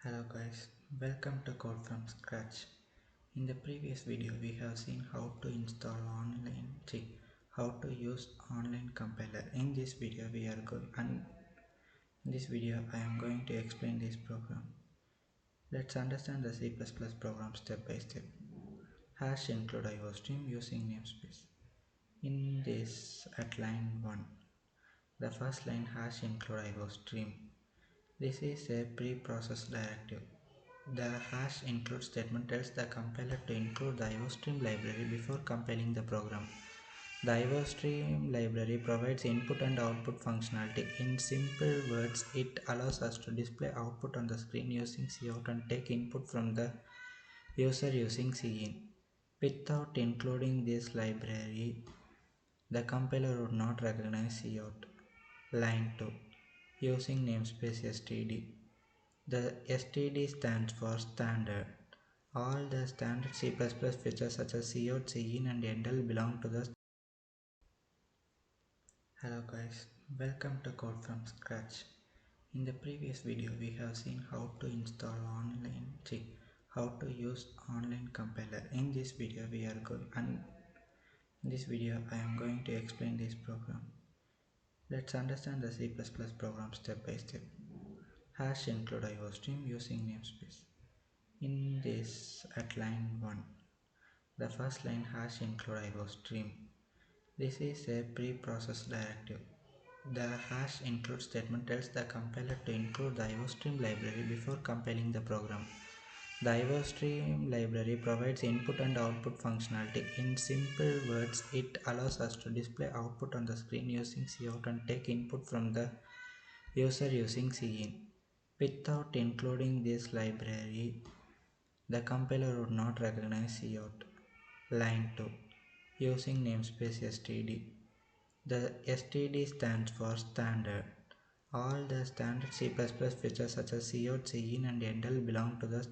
Hello guys, welcome to Code from Scratch. In the previous video we have seen how to install how to use online compiler. In this video I am going to explain this program. Let's understand the C++ program step by step. Hash include IOStream using namespace. In this at line 1, the first line hash include IOStream. This is a pre-processed directive. The hash include statement tells the compiler to include the IOStream library before compiling the program. The IOStream library provides input and output functionality. In simple words, it allows us to display output on the screen using cout and take input from the user using cin. Without including this library, the compiler would not recognize cout. Line 2. Using namespace std. The std stands for standard. All the standard C++ features such as cout, cin and endl belong to the. Hello guys, welcome to Code from Scratch. In the previous video we have seen how to install how to use online compiler. In this video I am going to explain this program. Let's understand the C++ program step by step. Hash include IOStream using namespace. In this at line 1, the first line hash include IOStream. This is a pre-processed directive. The hash include statement tells the compiler to include the IOStream library before compiling the program. The IOStream library provides input and output functionality. In simple words, it allows us to display output on the screen using cout and take input from the user using cin. Without including this library, the compiler would not recognize cout. Line 2. Using namespace std. The std stands for standard. All the standard C++ features such as cout, cin and endl belong to the